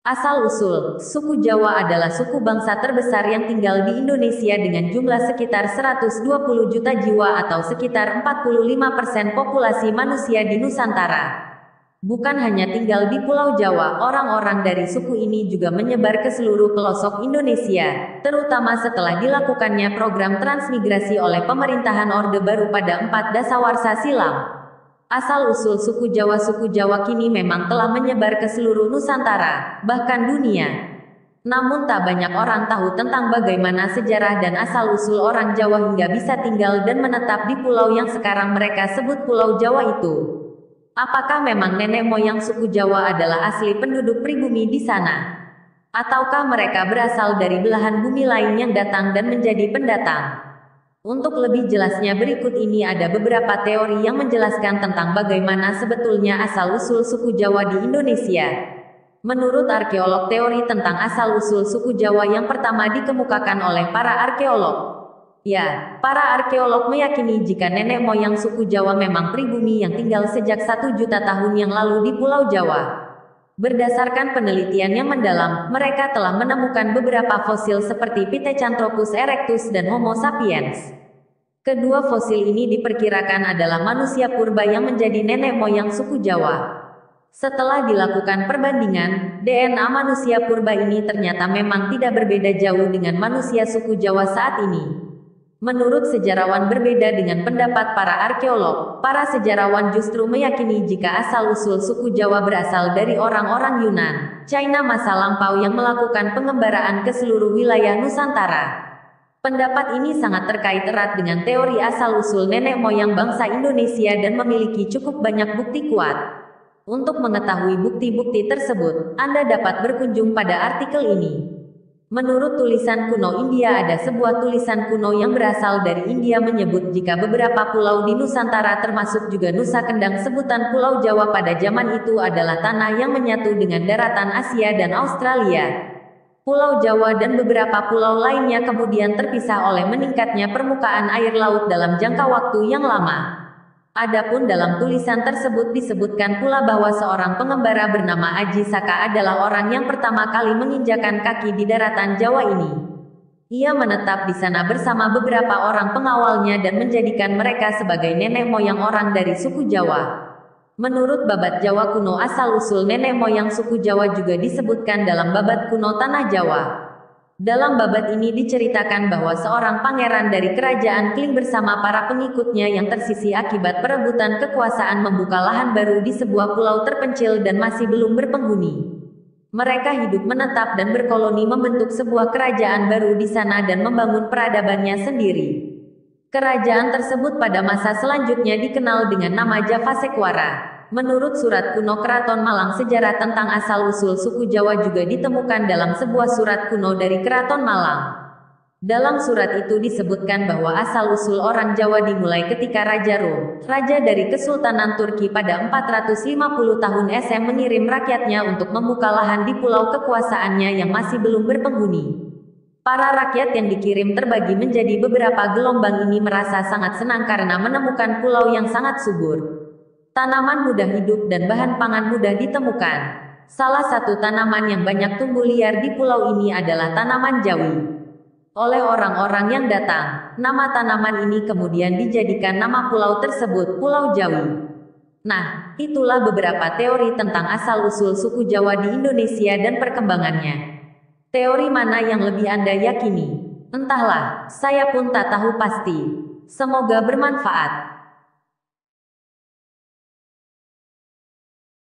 Asal-usul, suku Jawa adalah suku bangsa terbesar yang tinggal di Indonesia dengan jumlah sekitar 120 juta jiwa atau sekitar 45% populasi manusia di Nusantara. Bukan hanya tinggal di Pulau Jawa, orang-orang dari suku ini juga menyebar ke seluruh pelosok Indonesia, terutama setelah dilakukannya program transmigrasi oleh pemerintahan Orde Baru pada 4 Dasawarsa silam. Asal-usul suku Jawa kini memang telah menyebar ke seluruh Nusantara, bahkan dunia. Namun tak banyak orang tahu tentang bagaimana sejarah dan asal-usul orang Jawa hingga bisa tinggal dan menetap di pulau yang sekarang mereka sebut Pulau Jawa itu. Apakah memang nenek moyang suku Jawa adalah asli penduduk pribumi di sana? Ataukah mereka berasal dari belahan bumi lain yang datang dan menjadi pendatang? Untuk lebih jelasnya berikut ini ada beberapa teori yang menjelaskan tentang bagaimana sebetulnya asal-usul suku Jawa di Indonesia. Menurut arkeolog, teori tentang asal-usul suku Jawa yang pertama dikemukakan oleh para arkeolog. Ya, para arkeolog meyakini jika nenek moyang suku Jawa memang pribumi yang tinggal sejak 1 juta tahun yang lalu di Pulau Jawa. Berdasarkan penelitian yang mendalam, mereka telah menemukan beberapa fosil seperti Pithecanthropus erectus dan Homo sapiens. Kedua fosil ini diperkirakan adalah manusia purba yang menjadi nenek moyang suku Jawa. Setelah dilakukan perbandingan, DNA manusia purba ini ternyata memang tidak berbeda jauh dengan manusia suku Jawa saat ini. Menurut sejarawan berbeda dengan pendapat para arkeolog, para sejarawan justru meyakini jika asal-usul suku Jawa berasal dari orang-orang Yunan, China masa lampau yang melakukan pengembaraan ke seluruh wilayah Nusantara. Pendapat ini sangat terkait erat dengan teori asal-usul nenek moyang bangsa Indonesia dan memiliki cukup banyak bukti kuat. Untuk mengetahui bukti-bukti tersebut, Anda dapat berkunjung pada artikel ini. Menurut tulisan kuno India, ada sebuah tulisan kuno yang berasal dari India menyebut jika beberapa pulau di Nusantara termasuk juga Nusa Kendang sebutan Pulau Jawa pada zaman itu adalah tanah yang menyatu dengan daratan Asia dan Australia. Pulau Jawa dan beberapa pulau lainnya kemudian terpisah oleh meningkatnya permukaan air laut dalam jangka waktu yang lama. Adapun dalam tulisan tersebut disebutkan pula bahwa seorang pengembara bernama Aji Saka adalah orang yang pertama kali menginjakan kaki di daratan Jawa ini. Ia menetap di sana bersama beberapa orang pengawalnya dan menjadikan mereka sebagai nenek moyang orang dari suku Jawa. Menurut Babat Jawa kuno, asal-usul nenek moyang suku Jawa juga disebutkan dalam Babat kuno Tanah Jawa. Dalam babat ini diceritakan bahwa seorang pangeran dari kerajaan Kling bersama para pengikutnya yang tersisih akibat perebutan kekuasaan membuka lahan baru di sebuah pulau terpencil dan masih belum berpenghuni. Mereka hidup menetap dan berkoloni membentuk sebuah kerajaan baru di sana dan membangun peradabannya sendiri. Kerajaan tersebut pada masa selanjutnya dikenal dengan nama Javasekwara. Menurut surat kuno Keraton Malang, sejarah tentang asal-usul suku Jawa juga ditemukan dalam sebuah surat kuno dari Keraton Malang. Dalam surat itu disebutkan bahwa asal-usul orang Jawa dimulai ketika Raja Rom, raja dari Kesultanan Turki pada 450 tahun SM mengirim rakyatnya untuk membuka lahan di pulau kekuasaannya yang masih belum berpenghuni. Para rakyat yang dikirim terbagi menjadi beberapa gelombang ini merasa sangat senang karena menemukan pulau yang sangat subur. Tanaman mudah hidup dan bahan pangan mudah ditemukan. Salah satu tanaman yang banyak tumbuh liar di pulau ini adalah tanaman jawi. Oleh orang-orang yang datang, nama tanaman ini kemudian dijadikan nama pulau tersebut, Pulau Jawi. Nah, itulah beberapa teori tentang asal-usul suku Jawa di Indonesia dan perkembangannya. Teori mana yang lebih Anda yakini? Entahlah, saya pun tak tahu pasti. Semoga bermanfaat.